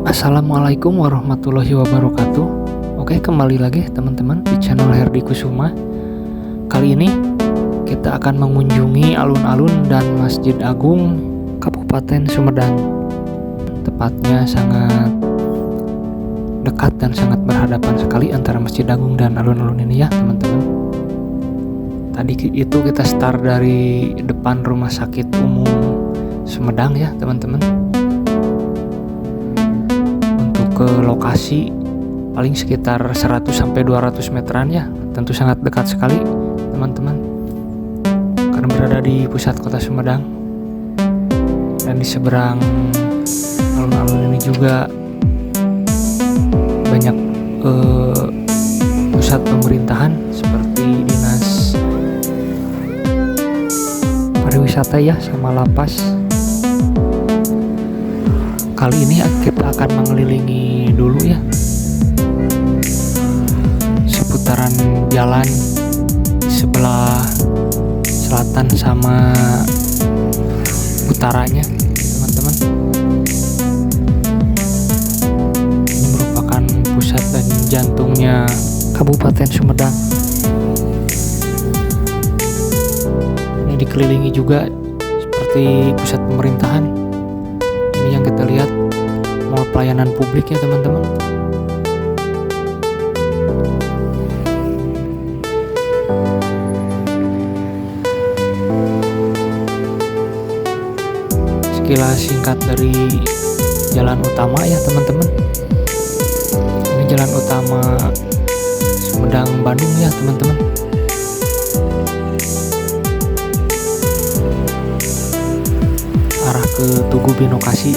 Assalamualaikum warahmatullahi wabarakatuh. Oke, kembali lagi teman-teman di channel Herdi Kusuma. Kali ini kita akan mengunjungi alun-alun dan Masjid Agung Kabupaten Sumedang. Tepatnya sangat dekat dan sangat berhadapan sekali antara Masjid Agung dan alun-alun ini ya teman-teman. Tadi itu kita start dari depan Rumah Sakit Umum Sumedang ya teman-teman. Ke lokasi paling sekitar 100-200 meteran ya, tentu sangat dekat sekali teman-teman karena berada di pusat kota Sumedang. Dan di seberang alun-alun ini juga banyak pusat pemerintahan seperti dinas pariwisata ya sama lapas. Kali ini kita akan mengelilingi dulu ya seputaran jalan di sebelah selatan sama utaranya teman-teman. Ini merupakan pusat dan jantungnya Kabupaten Sumedang. Ini dikelilingi juga seperti pusat pemerintahan. Ini yang kita lihat mall pelayanan publik ya teman-teman. Sekilas singkat dari jalan utama ya teman-teman. Ini jalan utama Sumedang Bandung ya teman-teman. Arah ke Tugu Binokasi.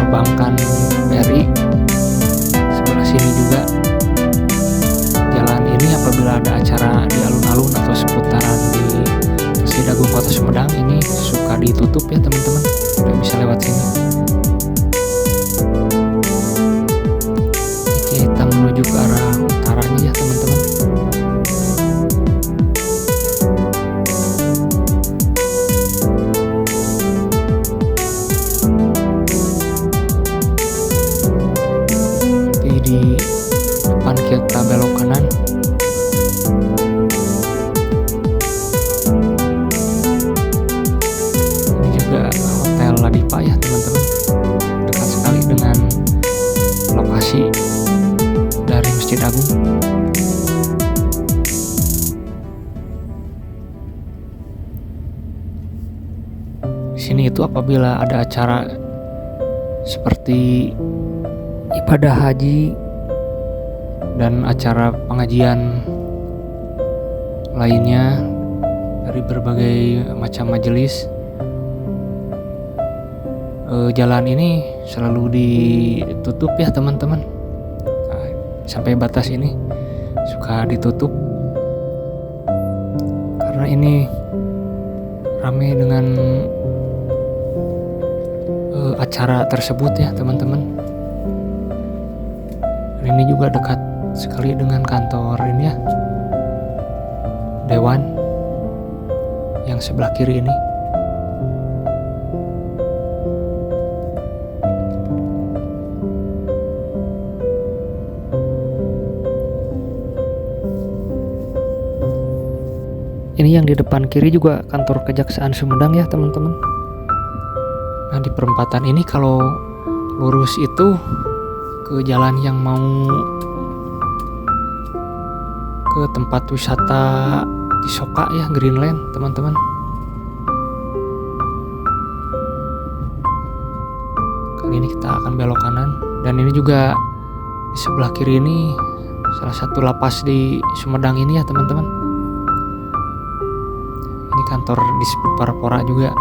Perbankan BRI. Sebelah sini juga jalan ini apabila ada acara di alun-alun atau seputaran di Masjid Agung Kota Sumedang ini suka ditutup ya teman-teman, tidak bisa lewat sini. Oke, kita menuju ke arah utaranya ya teman-teman. Di depan kita belok kanan. Ini juga Hotel Ladipa ya teman-teman, dekat sekali dengan lokasi dari Masjid Agung. Di sini itu apabila ada acara seperti ibadah haji dan acara pengajian lainnya dari berbagai macam majelis, jalan ini selalu ditutup ya teman-teman. Sampai batas ini suka ditutup karena ini ramai dengan acara tersebut ya teman-teman. Ini juga dekat sekali dengan kantor ini ya, Dewan yang sebelah kiri ini. ini yang di depan kiri juga kantor Kejaksaan Sumedang ya teman-teman. Nah di perempatan ini kalau lurus itu ke jalan yang mau ke tempat wisata Cisoka ya, Greenland teman-teman. Kali ini kita akan belok kanan, dan ini juga di sebelah kiri ini salah satu lapas di Sumedang ini ya teman-teman. Ini kantor Disbud Parpora juga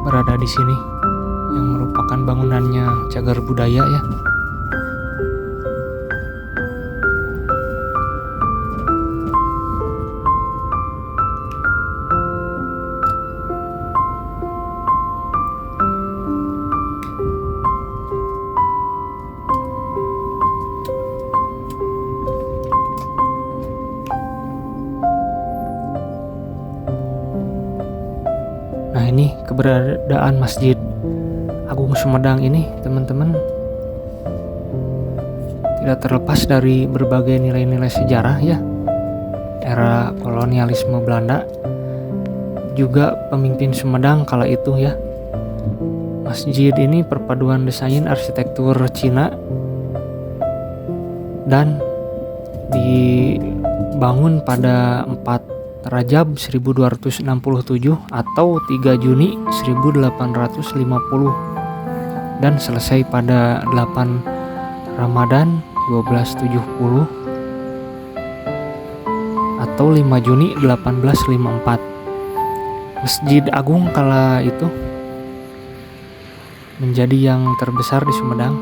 berada di sini, yang merupakan bangunannya Cagar Budaya ya. Nah ini keberadaan Masjid Agung Sumedang ini teman-teman tidak terlepas dari berbagai nilai-nilai sejarah ya, era kolonialisme Belanda, juga pemimpin Sumedang kala itu ya. Masjid ini perpaduan desain arsitektur Cina dan dibangun pada 4 Rajab 1267 atau 3 Juni 1850 dan selesai pada 8 Ramadan 1270 atau 5 Juni 1854. Masjid Agung kala itu menjadi yang terbesar di Sumedang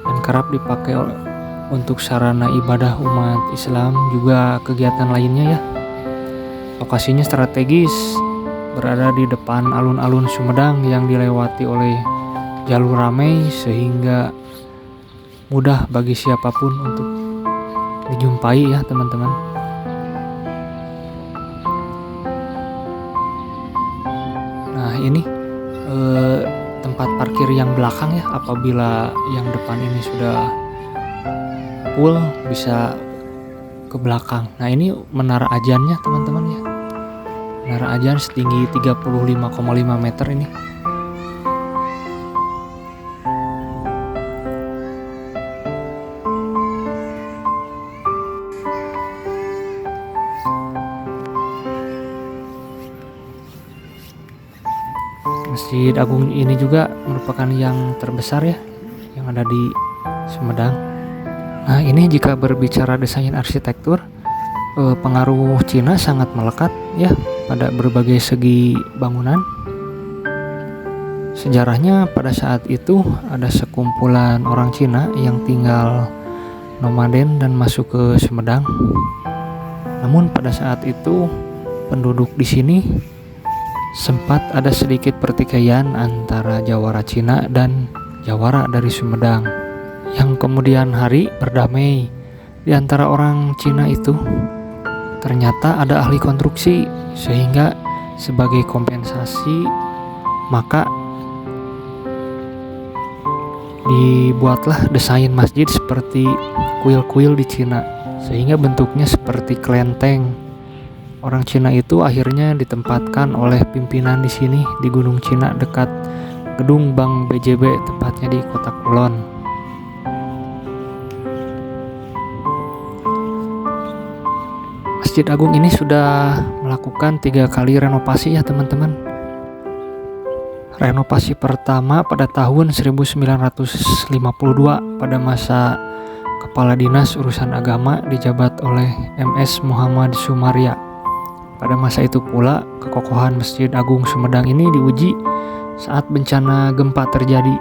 dan kerap dipakai untuk sarana ibadah umat Islam, juga kegiatan lainnya ya. Lokasinya strategis, berada di depan alun-alun Sumedang yang dilewati oleh jalur ramai sehingga mudah bagi siapapun untuk dijumpai ya teman-teman. Nah ini tempat parkir yang belakang ya, apabila yang depan ini sudah full bisa ke belakang. Nah ini menara ajannya teman-teman ya, menara ajan setinggi 35,5 meter ini. Masjid Agung ini juga merupakan yang terbesar ya yang ada di Sumedang. Nah ini jika berbicara desain arsitektur, pengaruh Cina sangat melekat ya pada berbagai segi bangunan. Sejarahnya pada saat itu ada sekumpulan orang Cina yang tinggal nomaden dan masuk ke Sumedang. Namun pada saat itu penduduk di sini sempat ada sedikit pertikaian antara Jawara Cina dan Jawara dari Sumedang, yang kemudian hari berdamai. Di antara orang Cina itu ternyata ada ahli konstruksi, sehingga sebagai kompensasi maka dibuatlah desain masjid seperti kuil-kuil di Cina, sehingga bentuknya seperti kelenteng. Orang Cina itu akhirnya ditempatkan oleh pimpinan di sini di Gunung Cina dekat gedung Bank BJB, tepatnya di Kota Kulon. Masjid Agung ini sudah melakukan 3 kali renovasi ya teman-teman. Renovasi pertama pada tahun 1952 pada masa Kepala Dinas Urusan Agama dijabat oleh MS Muhammad Sumaria. Pada masa itu pula kekokohan Masjid Agung Sumedang ini diuji saat bencana gempa terjadi.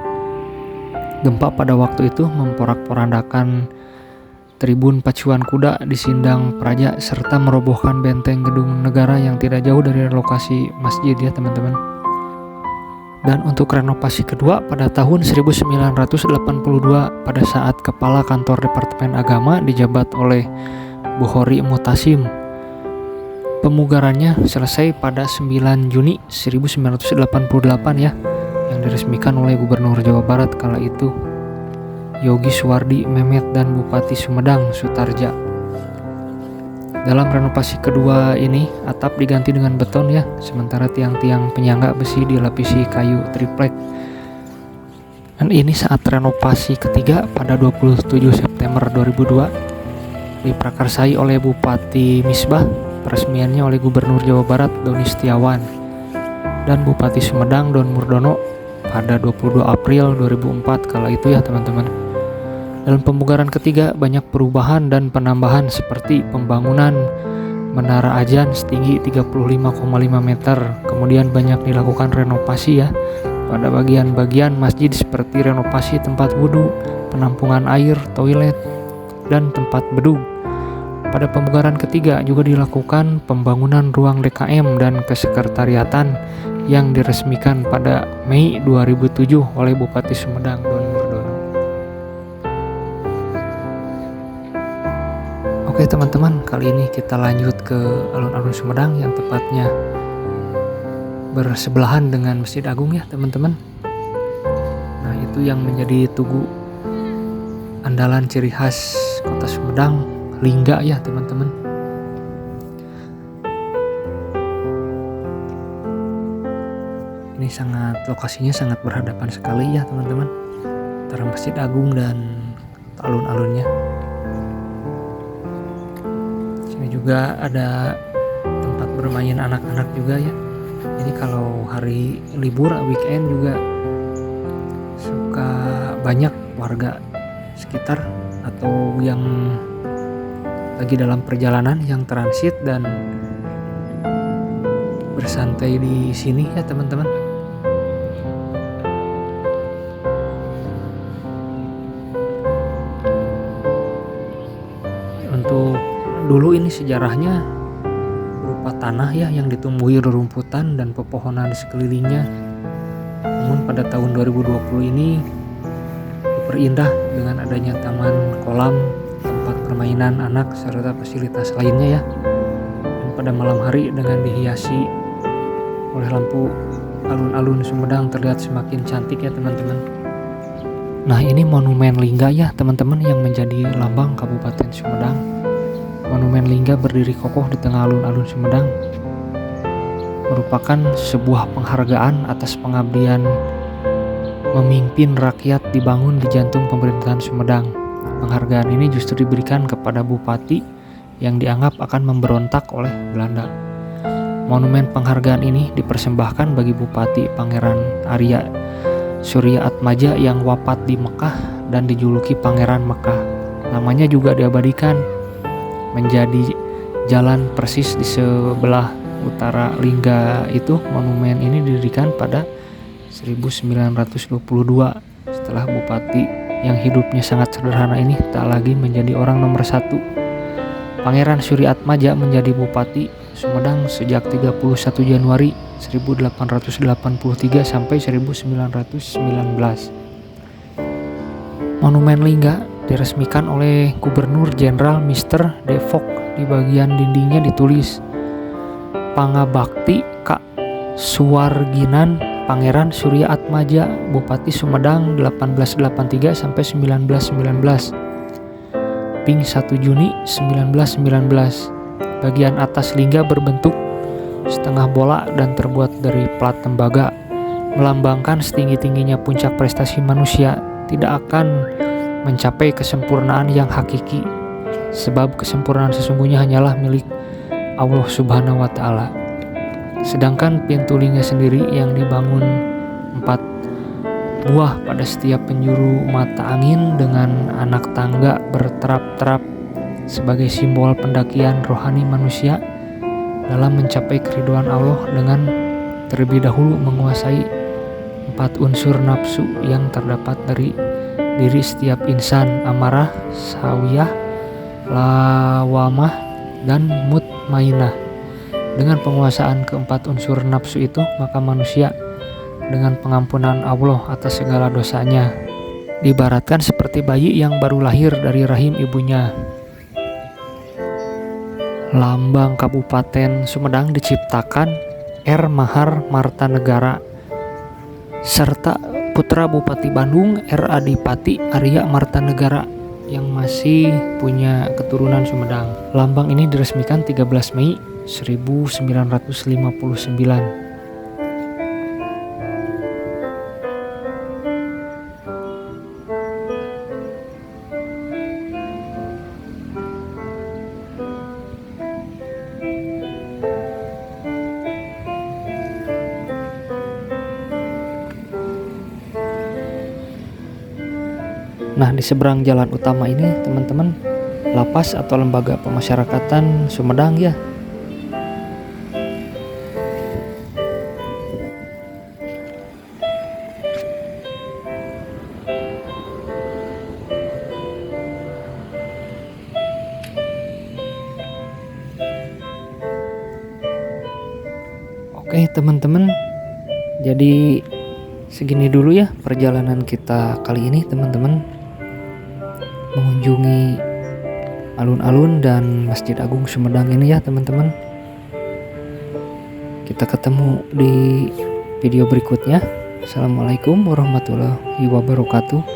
Gempa pada waktu itu memporak-porandakan tribun pacuan kuda di Sindang Praja serta merobohkan benteng gedung negara yang tidak jauh dari lokasi masjid ya teman-teman. Dan untuk renovasi kedua pada tahun 1982 pada saat Kepala Kantor Departemen Agama dijabat oleh Bukhori Mutasim. Pemugarannya selesai pada 9 Juni 1988 ya, yang diresmikan oleh Gubernur Jawa Barat kala itu Yogi Suwardi Memet dan Bupati Sumedang Sutarja. Dalam renovasi kedua ini, atap diganti dengan beton ya, sementara tiang-tiang penyangga besi dilapisi kayu triplek. Dan ini saat renovasi ketiga pada 27 September 2002 diprakarsai oleh Bupati Misbah, peresmiannya oleh Gubernur Jawa Barat Doni Setiawan dan Bupati Sumedang Don Murdono pada 22 April 2004 kala itu ya teman-teman. Dalam pembugaran ketiga banyak perubahan dan penambahan seperti pembangunan menara azan setinggi 35,5 meter. Kemudian banyak dilakukan renovasi ya pada bagian-bagian masjid seperti renovasi tempat wudhu, penampungan air, toilet, dan tempat bedug. Pada pembugaran ketiga juga dilakukan pembangunan ruang DKM dan kesekretariatan yang diresmikan pada Mei 2007 oleh Bupati Sumedang Don Murdono. Oke teman-teman, kali ini kita lanjut ke alun-alun Sumedang yang tepatnya bersebelahan dengan Masjid Agung ya teman-teman. Nah itu yang menjadi tugu andalan ciri khas kota Sumedang, Lingga ya teman-teman. Ini lokasinya sangat berhadapan sekali ya teman-teman antara Masjid Agung dan alun-alunnya. Sini juga ada tempat bermain anak-anak juga ya. Ini kalau hari libur weekend juga suka banyak warga sekitar atau yang lagi dalam perjalanan yang transit dan bersantai di sini ya teman-teman. Untuk dulu ini sejarahnya berupa tanah ya yang ditumbuhi rerumputan dan pepohonan di sekelilingnya. Namun pada tahun 2020 ini diperindah dengan adanya taman, kolam, tempat permainan anak serta fasilitas lainnya ya. Dan pada malam hari dengan dihiasi oleh lampu, alun-alun Sumedang terlihat semakin cantik ya teman-teman. Nah ini Monumen Lingga ya teman-teman yang menjadi lambang Kabupaten Sumedang. Monumen Lingga berdiri kokoh di tengah alun-alun Sumedang, merupakan sebuah penghargaan atas pengabdian memimpin rakyat dibangun di jantung pemerintahan Sumedang. Penghargaan ini justru diberikan kepada bupati yang dianggap akan memberontak oleh Belanda. Monumen penghargaan ini dipersembahkan bagi Bupati Pangeran Arya Surya Atmaja yang wafat di Mekah dan dijuluki Pangeran Mekah. Namanya juga diabadikan menjadi jalan persis di sebelah utara Lingga itu. Monumen ini didirikan pada 1922 setelah bupati yang hidupnya sangat sederhana ini tak lagi menjadi orang nomor satu. Pangeran Surya Atmaja menjadi bupati Sumedang sejak 31 Januari 1883 sampai 1919. Monumen Lingga diresmikan oleh Gubernur Jenderal Mr. De Vok. Di bagian dindingnya ditulis Pangabakti Kak Suwarginan Pangeran Surya Atmaja Bupati Sumedang 1883 sampai 1919. Ping 1 Juni 1919. Bagian atas lingga berbentuk setengah bola dan terbuat dari plat tembaga, melambangkan setinggi-tingginya puncak prestasi manusia tidak akan mencapai kesempurnaan yang hakiki, sebab kesempurnaan sesungguhnya hanyalah milik Allah Subhanahu wa Ta'ala. Sedangkan pintu lingga sendiri yang dibangun 4 buah pada setiap penjuru mata angin dengan anak tangga berterap-terap sebagai simbol pendakian rohani manusia dalam mencapai keridhaan Allah dengan terlebih dahulu menguasai 4 unsur nafsu yang terdapat dari diri setiap insan: amarah, sawiyah, lawamah, dan mutmainah. Dengan penguasaan keempat unsur nafsu itu, maka manusia dengan pengampunan Allah atas segala dosanya diibaratkan seperti bayi yang baru lahir dari rahim ibunya. Lambang Kabupaten Sumedang diciptakan R. Mahar Martanegara serta putra Bupati Bandung R. Adipati Arya Martanegara. yang masih punya keturunan Sumedang. Lambang ini diresmikan 13 Mei 1959. Nah, di seberang jalan utama ini, teman-teman, lapas atau lembaga pemasyarakatan Sumedang ya. Oke, teman-teman. Jadi segini dulu ya perjalanan kita kali ini, teman-teman. Mengunjungi alun-alun dan Masjid Agung Sumedang ini ya, teman-teman. Kita ketemu di video berikutnya. Assalamualaikum warahmatullahi wabarakatuh.